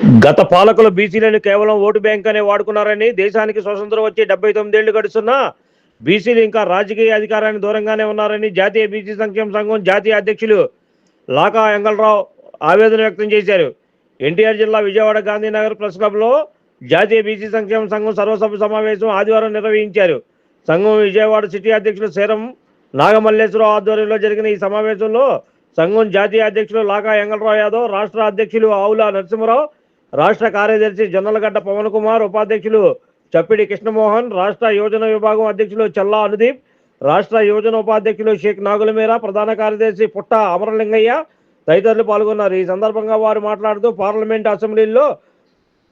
గత పాలకులు బీసీలను కేవలం ఓటు బ్యాంక్ అనే వాడుకున్నారని, దేశానికి స్వతంత్రం వచ్చి 79 ఏళ్లు గడుస్తున్నా బీసీలు ఇంకా రాజకీయ అధికారానికి దూరంగానే ఉన్నారని జాతీయ బీసీ సంక్షేమ సంఘం జాతీయ అధ్యక్షులు లాకా వెంగళరావు ఆవేదన వ్యక్తం చేశారు. ఎన్టీఆర్ జిల్లా విజయవాడ గాంధీనగర్ ప్రెస్ క్లబ్లో జాతీయ బీసీ సంక్షేమ సంఘం సర్వసభ్య సమావేశం ఆదివారం నిర్వహించారు. సంఘం విజయవాడ సిటీ అధ్యక్షులు శరం నాగమల్లేశ్వరరావు ఆధ్వర్యంలో జరిగిన ఈ సమావేశంలో సంఘం జాతీయ అధ్యక్షులు లాకా వెంగళరావు యాదవ్, రాష్ట్ర అధ్యక్షులు ఆవుల నరసింహరావు, రాష్ట్ర కార్యదర్శి జొన్నలగడ్డ పవన్ కుమార్, ఉపాధ్యక్షులు చప్పిడి కృష్ణమోహన్, రాష్ట్ర యోజన విభాగం అధ్యక్షులు చల్లా అనుదీప్, రాష్ట్ర యోజన ఉపాధ్యక్షులు షేక్ నాగులమీర, ప్రధాన కార్యదర్శి పుట్ట అమరలింగయ్య తదితరులు పాల్గొన్నారు. ఈ సందర్భంగా వారు మాట్లాడుతూ పార్లమెంట్ అసెంబ్లీలో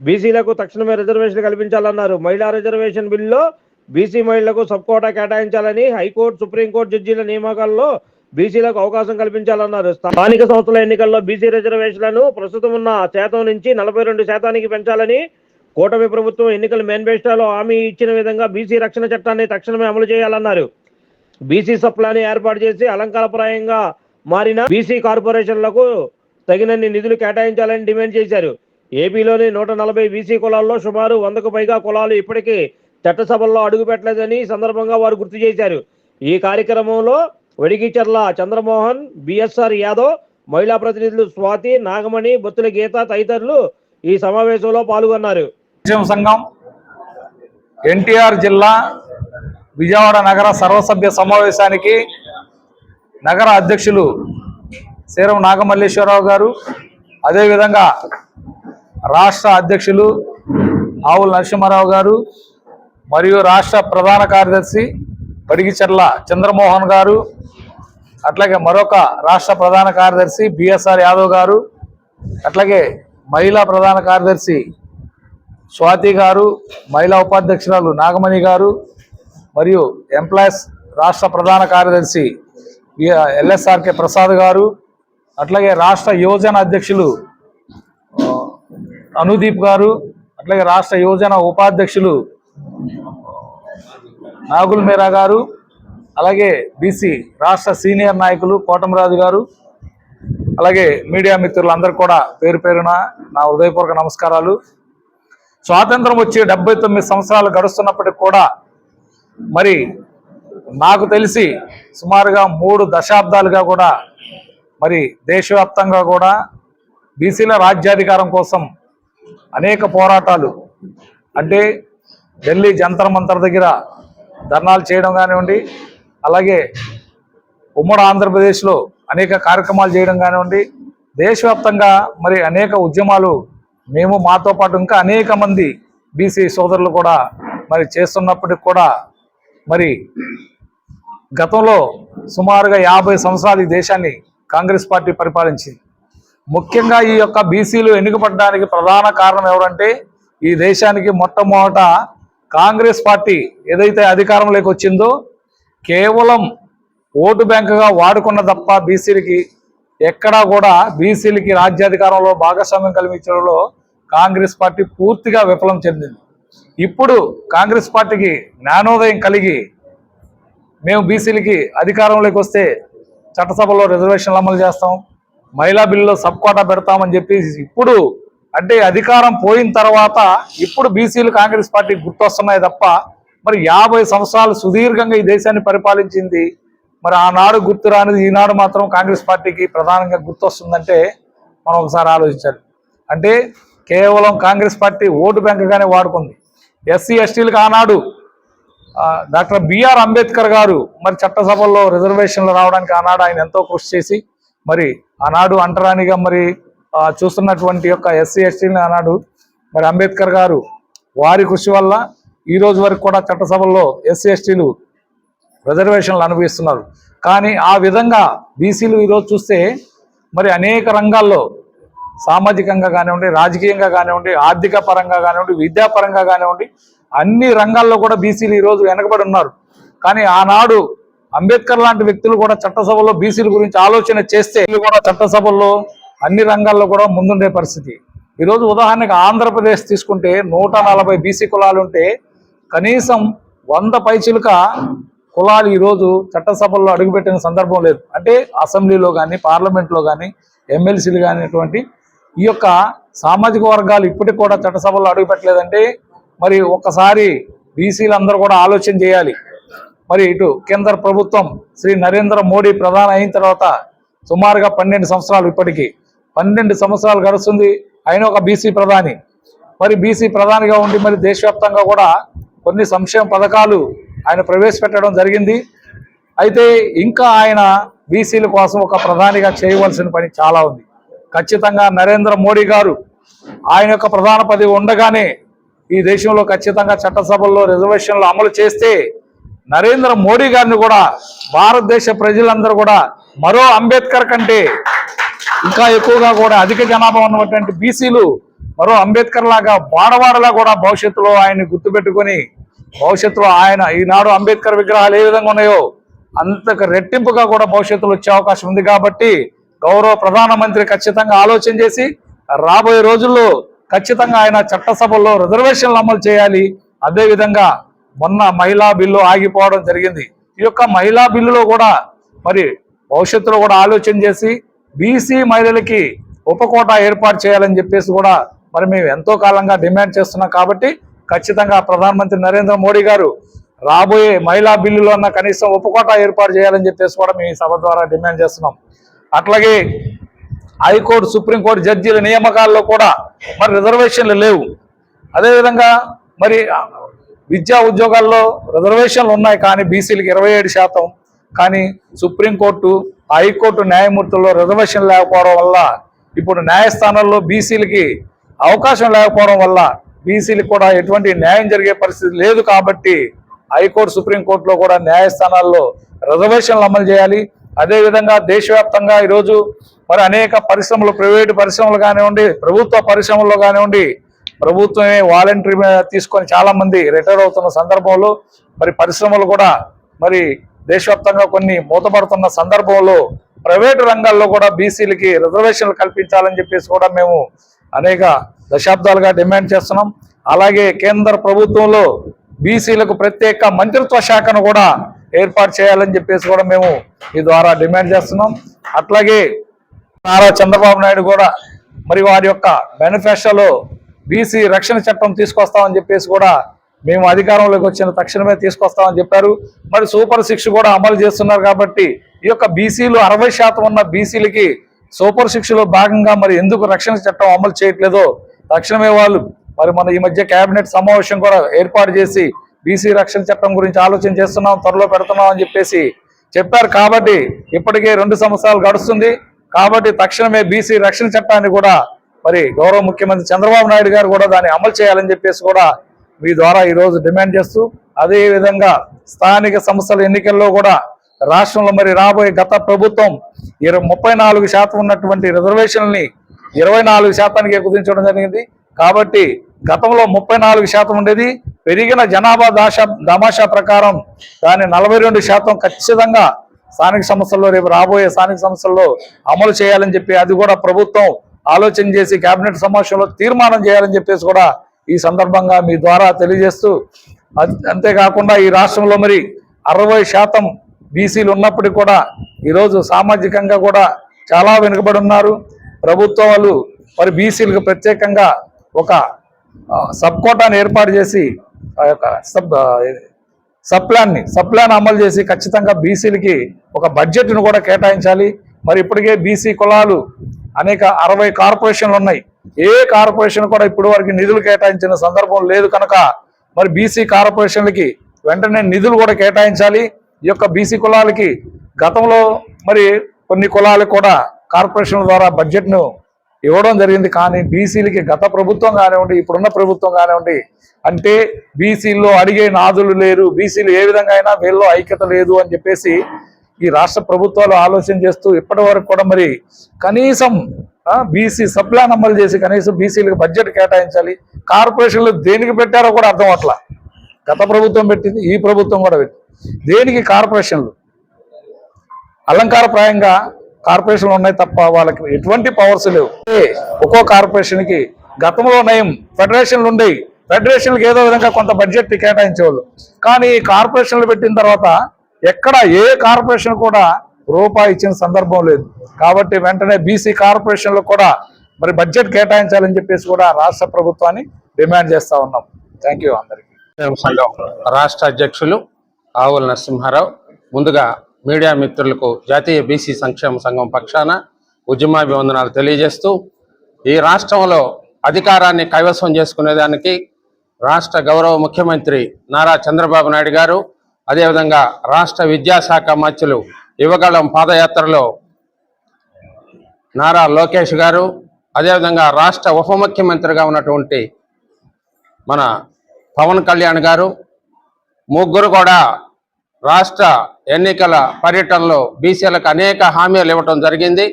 బీసీలకు తక్షణమే రిజర్వేషన్ కల్పించాలన్నారు. మహిళా రిజర్వేషన్ బిల్లులో బీసీ మహిళలకు సబ్ కోటా కేటాయించాలని, హైకోర్టు సుప్రీంకోర్టు జడ్జీల నియామకాల్లో బీసీలకు అవకాశం కల్పించాలన్నారు. స్థానిక సంస్థల ఎన్నికల్లో బీసీ రిజర్వేషన్లను ప్రస్తుతం ఉన్న శాతం నుంచి 42% పెంచాలని కూటమి ప్రభుత్వం ఎన్నికల మేనిఫెస్టోలో హామీ ఇచ్చిన విధంగా బీసీ రక్షణ చట్టాన్ని తక్షణమే అమలు చేయాలన్నారు. బీసీ సప్లాని ఏర్పాటు చేసి అలంకారప్రాయంగా మారిన బీసీ కార్పొరేషన్లకు తగినన్ని నిధులు కేటాయించాలని డిమాండ్ చేశారు. ఏపీలోని 140 బీసీ కులాల్లో సుమారు 100కు పైగా కులాలు ఇప్పటికీ చట్టసభల్లో అడుగుపెట్టలేదని సందర్భంగా వారు గుర్తు చేశారు. ఈ కార్యక్రమంలో వడిగిచర్ల చంద్రమోహన్, బిఎస్ఆర్ యాదవ్, మహిళా ప్రతినిధులు స్వాతి, నాగమణి, బొత్తుల గీత తదితరులు ఈ సమావేశంలో పాల్గొన్నారు. సంఘం ఎన్టీఆర్ జిల్లా విజయవాడ నగర సర్వసభ్య సమావేశానికి నగర అధ్యక్షులు శరం నాగమల్లేశ్వరరావు గారు, అదేవిధంగా రాష్ట్ర అధ్యక్షులు ఆవుల నరసింహారావు గారు మరియు రాష్ట్ర ప్రధాన కార్యదర్శి వడిగిచర్ల చంద్రమోహన్ గారు, అట్లాగే మరొక రాష్ట్ర ప్రధాన కార్యదర్శి బిఎస్ఆర్ యాదవ్ గారు, అట్లాగే మహిళా ప్రధాన కార్యదర్శి స్వాతి గారు, మహిళా ఉపాధ్యక్షురాలు నాగమణి గారు మరియు ఎంప్లాయీస్ రాష్ట్ర ప్రధాన కార్యదర్శి ఎల్ఎస్ఆర్కే ప్రసాద్ గారు, అట్లాగే రాష్ట్ర యోజన అధ్యక్షులు అనుదీప్ గారు, అట్లాగే రాష్ట్ర యోజన ఉపాధ్యక్షులు నాగుల్మీరా గారు, అలాగే బీసీ రాష్ట్ర సీనియర్ నాయకులు కోటమరాజు గారు, అలాగే మీడియా మిత్రులందరూ కూడా పేరు పేరున నా హృదయపూర్వక నమస్కారాలు. స్వాతంత్రం వచ్చి 79 సంవత్సరాలు గడుస్తున్నప్పటికి కూడా మరి నాకు తెలిసి సుమారుగా 3 దశాబ్దాలుగా కూడా మరి దేశవ్యాప్తంగా కూడా బీసీల రాజ్యాధికారం కోసం అనేక పోరాటాలు, అంటే ఢిల్లీ జంతర్ మంతర్ దగ్గర ధర్నాలు చేయడం కానివ్వండి, అలాగే ఉమ్మడి ఆంధ్రప్రదేశ్లో అనేక కార్యక్రమాలు చేయడం కానివ్వండి, దేశవ్యాప్తంగా మరి అనేక ఉద్యమాలు మేము మాతో పాటు ఇంకా అనేక మంది బీసీ సోదరులు కూడా మరి చేస్తున్నప్పటికి కూడా మరి గతంలో సుమారుగా 50 సంవత్సరాలు ఈ దేశాన్ని కాంగ్రెస్ పార్టీ పరిపాలించింది. ముఖ్యంగా ఈ యొక్క బీసీలు ఎన్నికపడడానికి ప్రధాన కారణం ఎవరంటే, ఈ దేశానికి మొట్టమొదట కాంగ్రెస్ పార్టీ ఏదైతే అధికారంలోకి వచ్చిందో కేవలం ఓటు బ్యాంకుగా వాడుకున్న తప్ప బీసీలకి ఎక్కడా కూడా బీసీలకి రాజ్యాధికారంలో భాగస్వామ్యం కల్పించడంలో కాంగ్రెస్ పార్టీ పూర్తిగా విఫలం చెందింది. ఇప్పుడు కాంగ్రెస్ పార్టీకి జ్ఞానోదయం కలిగి మేము బీసీలకి అధికారంలోకి వస్తే చట్టసభలో రిజర్వేషన్లు అమలు చేస్తాం, మహిళా బిల్లులో సబ్ కోటా పెడతామని చెప్పేసి ఇప్పుడు అంటే అధికారం పోయిన తర్వాత ఇప్పుడు బీసీలు కాంగ్రెస్ పార్టీకి గుర్తొస్తున్నాయి తప్ప మరి 50 సంవత్సరాలు సుదీర్ఘంగా ఈ దేశాన్ని పరిపాలించింది మరి ఆనాడు గుర్తు రానిది ఈనాడు మాత్రం కాంగ్రెస్ పార్టీకి ప్రధానంగా గుర్తొస్తుందంటే మనం ఒకసారి ఆలోచించాలి. అంటే కేవలం కాంగ్రెస్ పార్టీ ఓటు బ్యాంకుగానే వాడుకుంది. ఎస్సీ ఎస్టీలకు ఆనాడు డాక్టర్ బిఆర్ అంబేద్కర్ గారు మరి చట్టసభల్లో రిజర్వేషన్లు రావడానికి ఆనాడు ఆయన ఎంతో కృషి చేసి మరి ఆనాడు అంటరానిగా మరి చూస్తున్నటువంటి యొక్క ఎస్సీ ఎస్టీని ఆనాడు మరి అంబేద్కర్ గారు వారి కృషి వల్ల ఈ రోజు వరకు కూడా చట్టసభల్లో ఎస్సీ ఎస్టీలు రిజర్వేషన్లు అనుభవిస్తున్నారు. కానీ ఆ విధంగా బీసీలు ఈరోజు చూస్తే మరి అనేక రంగాల్లో సామాజికంగా కానివ్వండి, రాజకీయంగా కానివ్వండి, ఆర్థిక పరంగా కానివ్వండి, విద్యాపరంగా కానివ్వండి, అన్ని రంగాల్లో కూడా బీసీలు ఈరోజు వెనకబడి ఉన్నారు. కానీ ఆనాడు అంబేద్కర్ లాంటి వ్యక్తులు కూడా చట్టసభలో బీసీల గురించి ఆలోచన చేస్తే కూడా చట్టసభల్లో అన్ని రంగాల్లో కూడా ముందుండే పరిస్థితి. ఈరోజు ఉదాహరణకు ఆంధ్రప్రదేశ్ తీసుకుంటే 140 బీసీ కులాలు ఉంటే కనీసం 100 పైచిలుక కులాలు ఈరోజు చట్టసభల్లో అడుగుపెట్టిన సందర్భం లేదు. అంటే అసెంబ్లీలో కానీ పార్లమెంట్లో కానీ ఎమ్మెల్సీలు కానిటువంటి ఈ యొక్క సామాజిక వర్గాలు ఇప్పటికి కూడా చట్టసభలో అడుగుపెట్టలేదంటే మరి ఒక్కసారి బీసీలందరూ కూడా ఆలోచన చేయాలి. మరి ఇటు కేంద్ర ప్రభుత్వం శ్రీ నరేంద్ర మోడీ ప్రధాని అయిన తర్వాత సుమారుగా 12 సంవత్సరాలు, ఇప్పటికీ 12 సంవత్సరాలు గడుస్తుంది. ఆయన ఒక బీసీ ప్రధాని. మరి బీసీ ప్రధానిగా ఉండి మరి దేశవ్యాప్తంగా కూడా కొన్ని సంక్షేమ పథకాలు ఆయన ప్రవేశపెట్టడం జరిగింది. అయితే ఇంకా ఆయన బీసీల కోసం ఒక ప్రధానిగా చేయవలసిన పని చాలా ఉంది. ఖచ్చితంగా నరేంద్ర మోడీ గారు ఆయన యొక్క ప్రధాన పదవి ఉండగానే ఈ దేశంలో ఖచ్చితంగా చట్టసభల్లో రిజర్వేషన్లు అమలు చేస్తే నరేంద్ర మోడీ గారిని కూడా భారతదేశ ప్రజలందరూ కూడా మరో అంబేద్కర్ కంటే ఇంకా ఎక్కువగా కూడా అధిక జనాభా ఉన్నటువంటి బీసీలు మరో అంబేద్కర్ లాగా వాడవాడలా కూడా భవిష్యత్తులో ఆయన్ని గుర్తుపెట్టుకొని భవిష్యత్తులో ఆయన ఈనాడు అంబేద్కర్ విగ్రహాలు ఏ విధంగా ఉన్నాయో అంతకు రెట్టింపుగా కూడా భవిష్యత్తులో వచ్చే అవకాశం ఉంది. కాబట్టి గౌరవ ప్రధానమంత్రి ఖచ్చితంగా ఆలోచన చేసి రాబోయే రోజుల్లో ఖచ్చితంగా ఆయన చట్టసభల్లో రిజర్వేషన్లు అమలు చేయాలి. అదేవిధంగా మొన్న మహిళా బిల్లు ఆగిపోవడం జరిగింది. ఈ యొక్క మహిళా బిల్లులో కూడా మరి భవిష్యత్తులో కూడా ఆలోచన చేసి బీసీ మహిళలకి ఉపకోటా ఏర్పాటు చేయాలని చెప్పేసి కూడా మరి మేము ఎంతో కాలంగా డిమాండ్ చేస్తున్నాం. కాబట్టి ఖచ్చితంగా ప్రధానమంత్రి నరేంద్ర మోడీ గారు రాబోయే మహిళా బిల్లులో ఉన్న కనీసం ఉపకోటా ఏర్పాటు చేయాలని చెప్పేసి కూడా మేము ఈ సభ ద్వారా డిమాండ్ చేస్తున్నాం. అట్లాగే హైకోర్టు, సుప్రీంకోర్టు జడ్జీల నియామకాల్లో కూడా మరి రిజర్వేషన్లు లేవు. అదేవిధంగా మరి విద్యా ఉద్యోగాల్లో రిజర్వేషన్లు ఉన్నాయి, కానీ బీసీలకు 27%. కానీ సుప్రీంకోర్టు, హైకోర్టు న్యాయమూర్తుల్లో రిజర్వేషన్ లేకపోవడం వల్ల ఇప్పుడు న్యాయస్థానాల్లో బీసీలకి అవకాశం లేకపోవడం వల్ల బీసీలకు కూడా ఎటువంటి న్యాయం జరిగే పరిస్థితి లేదు. కాబట్టి హైకోర్టు, సుప్రీంకోర్టులో కూడా న్యాయస్థానాల్లో రిజర్వేషన్లు అమలు చేయాలి. అదేవిధంగా దేశవ్యాప్తంగా ఈరోజు మరి అనేక పరిశ్రమలు, ప్రైవేటు పరిశ్రమలు కానివ్వండి, ప్రభుత్వ పరిశ్రమల్లో కానివ్వండి, ప్రభుత్వమే వాలంటరీ తీసుకొని చాలా మంది రిటైర్ అవుతున్న సందర్భంలో మరి పరిశ్రమలు కూడా మరి దేశవ్యాప్తంగా కొన్ని మూతపడుతున్న సందర్భంలో ప్రైవేటు రంగాల్లో కూడా బీసీలకి రిజర్వేషన్లు కల్పించాలని చెప్పేసి కూడా మేము అనేక దశాబ్దాలుగా డిమాండ్ చేస్తున్నాం. అలాగే కేంద్ర ప్రభుత్వంలో బీసీలకు ప్రత్యేక మంత్రిత్వ శాఖను కూడా ఏర్పాటు చేయాలని చెప్పేసి కూడా మేము ఈ ద్వారా డిమాండ్ చేస్తున్నాం. అట్లాగే నారా చంద్రబాబు నాయుడు కూడా మరి వారి యొక్క మేనిఫెస్టోలో బీసీ రక్షణ చట్టం తీసుకొస్తామని చెప్పేసి కూడా మేము అధికారంలోకి వచ్చిన తక్షణమే తీసుకొస్తామని చెప్పారు. మరి సూపర్ 6 కూడా అమలు చేస్తున్నారు. కాబట్టి ఈ యొక్క బీసీలు 60% ఉన్న బీసీలకి సూపర్ 6లో భాగంగా మరి ఎందుకు రక్షణ చట్టం అమలు చేయట్లేదో తక్షణమే వాళ్ళు మరి మన ఈ మధ్య కేబినెట్ సమావేశం కూడా ఏర్పాటు చేసి బీసీ రక్షణ చట్టం గురించి ఆలోచన చేస్తున్నాం, త్వరలో పెడుతున్నాం అని చెప్పేసి చెప్పారు. కాబట్టి ఇప్పటికే 2 సంవత్సరాలు గడుస్తుంది. కాబట్టి తక్షణమే బీసీ రక్షణ చట్టాన్ని కూడా మరి గౌరవ ముఖ్యమంత్రి చంద్రబాబు నాయుడు గారు కూడా దాన్ని అమలు చేయాలని చెప్పేసి కూడా మీ ద్వారా ఈరోజు డిమాండ్ చేస్తూ, అదేవిధంగా స్థానిక సంస్థల ఎన్నికల్లో కూడా రాష్ట్రంలో మరి రాబోయే గత ప్రభుత్వం 34% ఉన్నటువంటి రిజర్వేషన్ని 24%కి కుదించడం జరిగింది. కాబట్టి గతంలో 34% ఉండేది, పెరిగిన జనాభా దామాషా ప్రకారం దాన్ని 42% ఖచ్చితంగా స్థానిక సంస్థల్లో రేపు రాబోయే స్థానిక సంస్థల్లో అమలు చేయాలని చెప్పి అది కూడా ప్రభుత్వం ఆలోచన చేసి కేబినెట్ సమావేశంలో తీర్మానం చేయాలని చెప్పేసి కూడా ఈ సందర్భంగా మీ ద్వారా తెలియజేస్తూ, అంతేకాకుండా ఈ రాష్ట్రంలో మరి 60% బీసీలు ఉన్నప్పటికీ కూడా ఈరోజు సామాజికంగా కూడా చాలా వెనుకబడి ఉన్నారు. ప్రభుత్వాలు మరి బీసీలకు ప్రత్యేకంగా ఒక సబ్ కోటాను ఏర్పాటు చేసి ఆ యొక్క సప్లాన్ అమలు చేసి ఖచ్చితంగా బీసీలకి ఒక బడ్జెట్ను కూడా కేటాయించాలి. మరి ఇప్పటికే బీసీ కులాలు అనేక 60 కార్పొరేషన్లు ఉన్నాయి. ఏ కార్పొరేషన్ కూడా ఇప్పటి వరకు నిధులు కేటాయించిన సందర్భం లేదు. కనుక మరి బీసీ కార్పొరేషన్లకి వెంటనే నిధులు కూడా కేటాయించాలి. ఈ యొక్క బీసీ కులాలకి గతంలో మరి కొన్ని కులాలకు కూడా కార్పొరేషన్ల ద్వారా బడ్జెట్ను ఇవ్వడం జరిగింది. కానీ బీసీలకి గత ప్రభుత్వం కానివ్వండి, ఇప్పుడున్న ప్రభుత్వం కానివ్వండి, అంటే బీసీల్లో అడిగే నాదులు లేరు, బీసీలు ఏ విధంగా అయినా వీళ్ళలో ఐక్యత లేదు అని చెప్పేసి ఈ రాష్ట్ర ప్రభుత్వాలు ఆలోచన చేస్తూ ఇప్పటి వరకు కూడా మరి కనీసం బీసీ సప్లాన్ అమలు చేసి కనీసం బీసీలకు బడ్జెట్ కేటాయించాలి. కార్పొరేషన్లు దేనికి పెట్టారో కూడా అర్థం అట్లా. గత ప్రభుత్వం పెట్టింది, ఈ ప్రభుత్వం కూడా పెట్టింది. దేనికి కార్పొరేషన్లు? అలంకారప్రాయంగా కార్పొరేషన్లు ఉన్నాయి తప్ప వాళ్ళకి ఎటువంటి పవర్స్ లేవు. ఒక్కో కార్పొరేషన్కి గతంలో నయం ఫెడరేషన్లు ఉండేవి. ఫెడరేషన్లకు ఏదో విధంగా కొంత బడ్జెట్ కేటాయించేవాళ్ళు. కానీ కార్పొరేషన్లు పెట్టిన తర్వాత ఎక్కడ ఏ కార్పొరేషన్ కూడా రూపాయి ఇచ్చిన సందర్భం లేదు. కాబట్టి వెంటనే బీసీ కార్పొరేషన్లు కూడా మరి బడ్జెట్ కేటాయించాలని చెప్పేసి కూడా రాష్ట్ర ప్రభుత్వాన్ని డిమాండ్ చేస్తా ఉన్నాం. థ్యాంక్ యూ అందరికీ. సంఘం రాష్ట్ర అధ్యక్షులు ఆవుల నరసింహారావు. ముందుగా మీడియా మిత్రులకు జాతీయ బీసీ సంక్షేమ సంఘం పక్షాన ఉద్యమాభివందనాలు తెలియజేస్తూ, ఈ రాష్ట్రంలో అధికారాన్ని కైవసం చేసుకునేదానికి రాష్ట్ర గౌరవ ముఖ్యమంత్రి నారా చంద్రబాబు నాయుడు గారు, అదేవిధంగా రాష్ట్ర విద్యాశాఖ మంత్రులు యువగళం పాదయాత్రలో నారా లోకేష్ గారు, అదేవిధంగా రాష్ట్ర ఉప ముఖ్యమంత్రిగా ఉన్నటువంటి మన పవన్ కళ్యాణ్ గారు, ముగ్గురు కూడా రాష్ట్ర ఎన్నికల పర్యటనలో బీసీలకు అనేక హామీలు ఇవ్వటం జరిగింది.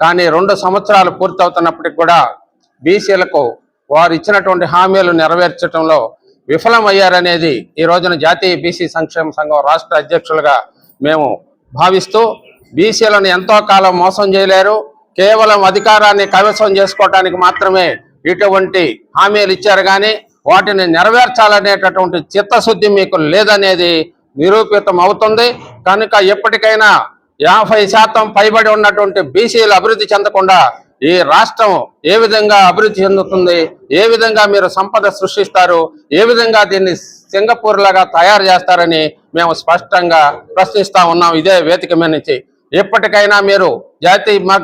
కానీ 2 సంవత్సరాలు పూర్తవుతున్నప్పటికి కూడా బీసీలకు వారు ఇచ్చినటువంటి హామీలు నెరవేర్చడంలో విఫలమయ్యారనేది ఈ రోజున జాతీయ బీసీ సంక్షేమ సంఘం రాష్ట్ర అధ్యక్షులుగా మేము భావిస్తూ, బీసీలను ఎంతో కాలం మోసం చేయలేరు, కేవలం అధికారాన్ని కైవసం చేసుకోవడానికి మాత్రమే ఇటువంటి హామీలు ఇచ్చారు, కానీ వాటిని నెరవేర్చాలనేటటువంటి చిత్తశుద్ధి మీకు లేదనేది నిరూపితం అవుతుంది. కనుక ఎప్పటికైనా 50% పైబడి ఉన్నటువంటి బీసీలు అభివృద్ధి చెందకుండా ఈ రాష్ట్రం ఏ విధంగా అభివృద్ధి చెందుతుంది, ఏ విధంగా మీరు సంపద సృష్టిస్తారు, ఏ విధంగా దీన్ని సింగపూర్ లాగా తయారు చేస్తారని మేము స్పష్టంగా ప్రశ్నిస్తా ఉన్నాం ఇదే వేదిక మీద నుంచి. ఎప్పటికైనా మీరు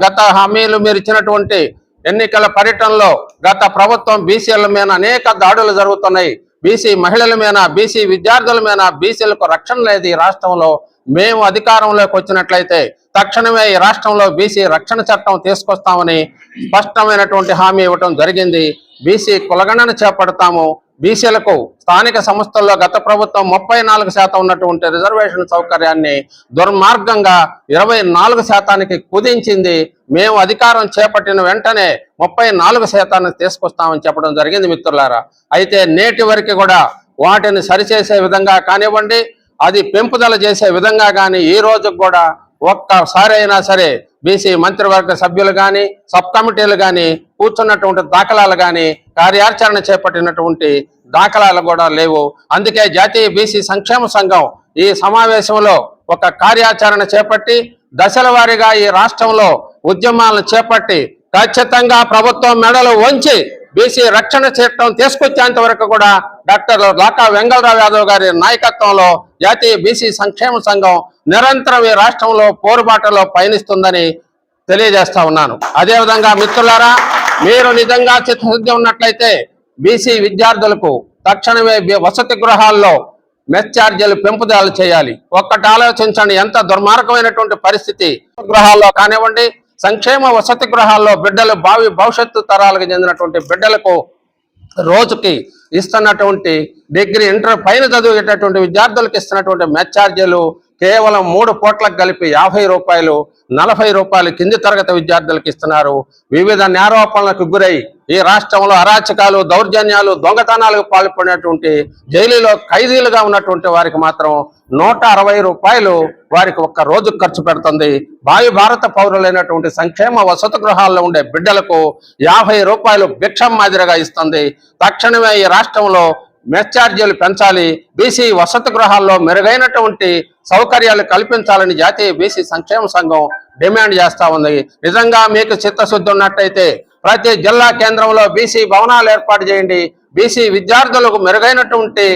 గత హామీలు మీరు ఇచ్చినటువంటి ఎన్నికల పర్యటనలో గత ప్రభుత్వం బీసీల మీద అనేక దాడులు జరుగుతున్నాయి. బీసీ మహిళల మీద, బీసీ విద్యార్థుల మీద, బీసీలకు రక్షణ లేదు ఈ రాష్ట్రంలో. మేము అధికారంలోకి వచ్చినట్లయితే తక్షణమే ఈ రాష్ట్రంలో బీసీ రక్షణ చట్టం తీసుకొస్తామని స్పష్టమైనటువంటి హామీ ఇవ్వటం జరిగింది. బీసీ కులగణన చేపడతాము. బీసీలకు స్థానిక సంస్థల్లో గత ప్రభుత్వం 34% ఉన్నటువంటి రిజర్వేషన్ సౌకర్యాన్ని దుర్మార్గంగా 24%కి కుదించింది. మేము అధికారం చేపట్టిన వెంటనే 34% తీసుకొస్తామని చెప్పడం జరిగింది మిత్రులారా. అయితే నేటి వరకు కూడా వాటిని సరిచేసే విధంగా కానివ్వండి, అది పెంపుదల చేసే విధంగా కానీ ఈ రోజుకు కూడా ఒక్కసారి అయినా సరే బీసీ మంత్రివర్గ సభ్యులు కానీ, సబ్ కమిటీలు కానీ కూర్చున్నటువంటి దాఖలాలు కానీ, కార్యాచరణ చేపట్టినటువంటి దాఖలాలు కూడా లేవు. అందుకే జాతీయ బీసీ సంక్షేమ సంఘం ఈ సమావేశంలో ఒక కార్యాచరణ చేపట్టి దశల వారీగా ఈ రాష్ట్రంలో ఉద్యమాలను చేపట్టి ఖచ్చితంగా ప్రభుత్వం మెడలు వంచి బీసీ రక్షణ చట్టం తీసుకొచ్చేంత వరకు కూడా డాక్టర్ లాకా వెంగళరావు యాదవ్ గారి నాయకత్వంలో జాతీయ బీసీ సంక్షేమ సంఘం నిరంతరం ఈ రాష్ట్రంలో పోరుబాటలో పయనిస్తుందని తెలియజేస్తా ఉన్నాను. అదేవిధంగా మిత్రులారా, మీరు నిజంగా చిత్తశుద్ధి ఉన్నట్లయితే బీసీ విద్యార్థులకు తక్షణమే వసతి గృహాల్లో మెస్ ఛార్జీలు పెంపుదల చేయాలి. ఒక్కటి ఆలోచించండి, ఎంత దుర్మార్గమైనటువంటి పరిస్థితి. గృహాల్లో కానివ్వండి, సంక్షేమ వసతి గృహాల్లో బిడ్డలు భవిష్యత్తు తరాలకు చెందినటువంటి బిడ్డలకు రోజుకి ఇస్తున్నటువంటి డిగ్రీ, ఇంటర్ పైన చదివేటటువంటి విద్యార్థులకు ఇస్తున్నటువంటి మెస్ ఛార్జీలు కేవలం 3 పూట్లకు కలిపి 50 రూపాయలు, 40 రూపాయలు కింది తరగతి విద్యార్థులకు ఇస్తున్నారు. వివిధ నేరారోపణలకు గురై ఈ రాష్ట్రంలో అరాచకాలు, దౌర్జన్యాలు, దొంగతనాలకు పాల్పడినటువంటి జైలులో ఖైదీలుగా ఉన్నటువంటి వారికి మాత్రం 160 రూపాయలు వారికి ఒక్క రోజు ఖర్చు పెడుతుంది. భారత పౌరులైనటువంటి సంక్షేమ వసతి గృహాల్లో ఉండే బిడ్డలకు 50 రూపాయలు భిక్షం మాదిరిగా ఇస్తుంది. తక్షణమే ఈ రాష్ట్రంలో మెస్ ఛార్జీలు పెంచాలి, బీసీ వసతి గృహాల్లో మెరుగైనటువంటి సౌకర్యాలు కల్పించాలని జాతీయ బీసీ సంక్షేమ సంఘం డిమాండ్ చేస్తా ఉంది. నిజంగా మీకు చిత్తశుద్ధి ఉన్నట్టయితే ప్రతి జిల్లా కేంద్రంలో బీసీ భవనాలు ఏర్పాటు చేయండి. బీసీ విద్యార్థులకు మెరుగైనటువంటి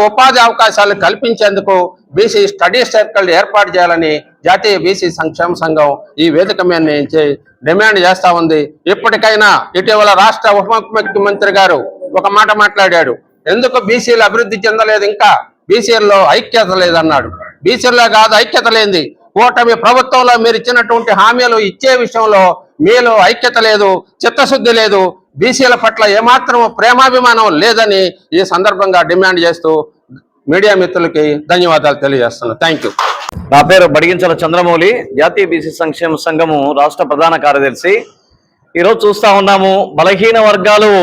ఉపాధి అవకాశాలు కల్పించేందుకు బీసీ స్టడీ సర్కిల్ ఏర్పాటు చేయాలని జాతీయ బీసీ సంక్షేమ సంఘం ఈ వేదిక మీద డిమాండ్ చేస్తా ఉంది. ఇప్పటికైనా ఇటీవల రాష్ట్ర ఉప ముఖ్యమంత్రి గారు ఒక మాట మాట్లాడాడు. ఎందుకు బీసీలు అభివృద్ధి చెందలేదు, ఇంకా బీసీల్లో ఐక్యత లేదన్నాడు. బీసీల్లో కాదు ఐక్యత లేనిది, కూటమి ప్రభుత్వంలో మీరు ఇచ్చినటువంటి హామీలు ఇచ్చే విషయంలో మీలో ఐక్యత లేదు, చిత్తశుద్ధి లేదు, బీసీల పట్ల ఏమాత్రం ప్రేమాభిమానం లేదని ఈ సందర్భంగా డిమాండ్ చేస్తూ మీడియా మిత్రులకి ధన్యవాదాలు తెలియజేస్తున్నాను. Thank you. నా పేరు బడిగించల చంద్రమౌళి, జాతీయ బీసీ సంక్షేమ సంఘము రాష్ట్ర ప్రధాన కార్యదర్శి. ఈరోజు చూస్తా ఉన్నాము, బలహీన వర్గాలు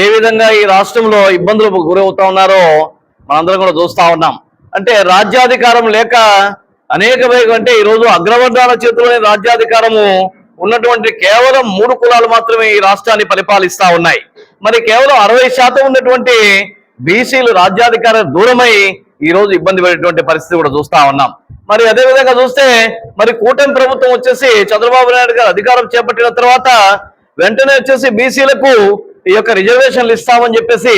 ఏ విధంగా ఈ రాష్ట్రంలో ఇబ్బందులకు గురవుతా ఉన్నారో మనందరం కూడా చూస్తా ఉన్నాం. అంటే రాజ్యాధికారం లేక అంటే ఈరోజు అగ్రవర్గాల చేతిలోనే రాజ్యాధికారము ఉన్నటువంటి కేవలం 3 కులాలు మాత్రమే ఈ రాష్ట్రాన్ని పరిపాలిస్తా ఉన్నాయి. మరి కేవలం 60% ఉన్నటువంటి బీసీలు రాజ్యాధికార దూరమై ఈ రోజు ఇబ్బంది పడేటువంటి పరిస్థితి కూడా చూస్తా ఉన్నాం. మరి అదే విధంగా చూస్తే మరి కూటమి ప్రభుత్వం వచ్చేసి చంద్రబాబు నాయుడు గారు అధికారం చేపట్టిన తర్వాత వెంటనే వచ్చేసి బీసీలకు ఈ యొక్క రిజర్వేషన్లు ఇస్తామని చెప్పేసి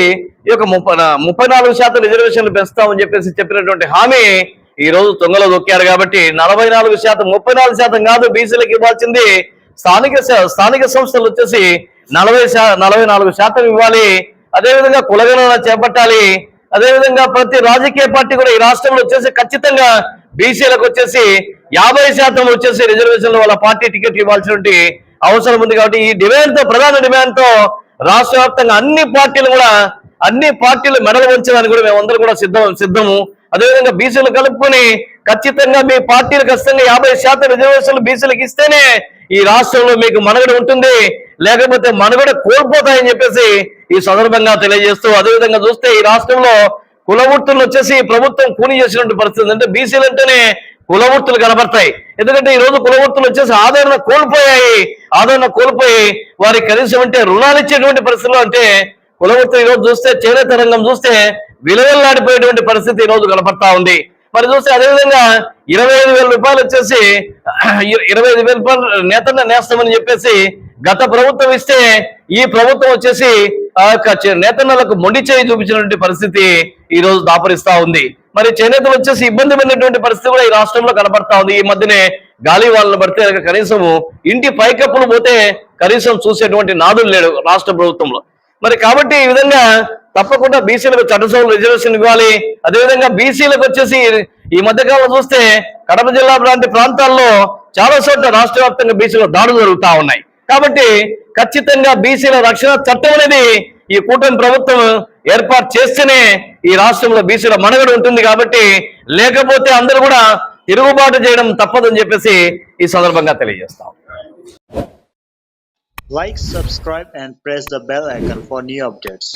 ఈ యొక్క 34% రిజర్వేషన్లు పెంచుతామని చెప్పేసి చెప్పినటువంటి హామీ ఈ రోజు తొంగలో దొక్కారు. కాబట్టి 44%, 34% కాదు బీసీలకు ఇవ్వాల్సింది. స్థానిక సంస్థలు వచ్చేసి 44% ఇవ్వాలి. అదేవిధంగా కులగణన చేపట్టాలి. అదేవిధంగా ప్రతి రాజకీయ పార్టీ కూడా ఈ రాష్ట్రంలో వచ్చేసి ఖచ్చితంగా బీసీలకు వచ్చేసి 50% వచ్చేసి రిజర్వేషన్లు వాళ్ళ పార్టీ టికెట్లు ఇవ్వాల్సినటువంటి అవసరం ఉంది. కాబట్టి ఈ డిమాండ్ తో, ప్రధాన డిమాండ్ తో రాష్ట్ర వ్యాప్తంగా అన్ని పార్టీలు మెడలు వంచడానికి కూడా మేమందరం కూడా సిద్ధము. అదేవిధంగా బీసీలు కలుపుకొని ఖచ్చితంగా మీ పార్టీలు ఖచ్చితంగా 50% రిజర్వేషన్లు బీసీలకు ఇస్తేనే ఈ రాష్ట్రంలో మీకు మనుగడ ఉంటుంది, లేకపోతే మనుగడ కోల్పోతాయని చెప్పేసి ఈ సందర్భంగా తెలియజేస్తూ, అదేవిధంగా చూస్తే ఈ రాష్ట్రంలో కులవృత్తులు వచ్చేసి ప్రభుత్వం కూని చేసినటువంటి పరిస్థితి. అంటే బీసీలు అంటేనే కులవృత్తులు కనబడతాయి. ఎందుకంటే ఈ రోజు కులవృత్తులు వచ్చేసి ఆదరణ కోల్పోయి వారికి కనీసం అంటే రుణాలు ఇచ్చేటువంటి పరిస్థితుల్లో అంటే కులవృత్తులు ఈ రోజు చూస్తే చేనేత రంగం చూస్తే విలువలాడిపోయేటువంటి పరిస్థితి ఈ రోజు కనపడతా ఉంది. మరి చూస్తే అదేవిధంగా 25,000 రూపాయలు వచ్చేసి 25,000 రూపాయలు నేస్తామని చెప్పేసి గత ప్రభుత్వం ఇస్తే ఈ ప్రభుత్వం వచ్చేసి ఆ యొక్క నేతన్నలకు మొండి చేయి చూపించినటువంటి పరిస్థితి ఈ రోజు దాపరిస్తా ఉంది. మరి చేనేతలు వచ్చేసి ఇబ్బంది పడినటువంటి పరిస్థితి కూడా ఈ రాష్ట్రంలో కనపడతా ఉంది. ఈ మధ్యనే గాలి వాళ్ళని పడితే కనీసం ఇంటి పైకప్పులు పోతే కనీసం చూసేటువంటి నాదులు లేడు రాష్ట్ర ప్రభుత్వంలో. మరి కాబట్టి ఈ విధంగా తప్పకుండా బీసీలకు చట్టసభలు రిజర్వేషన్ ఇవ్వాలి. అదేవిధంగా బీసీలకు వచ్చేసి ఈ మధ్యకాలంలో చూస్తే కడప జిల్లా లాంటి ప్రాంతాల్లో చాలా చోట్ల రాష్ట్ర వ్యాప్తంగా బీసీల దాడులు జరుగుతా ఉన్నాయి. కాబట్టి ఖచ్చితంగా బీసీల రక్షణ చట్టం అనేది ఈ కూటమి ప్రభుత్వం ఏర్పాటు చేస్తేనే ఈ రాష్ట్రంలో బీసీల మనుగడ ఉంటుంది. కాబట్టి లేకపోతే అందరూ కూడా తిరుగుబాటు చేయడం తప్పదని చెప్పేసి ఈ సందర్భంగా తెలియజేస్తాం. Like, subscribe and press the bell icon for new updates.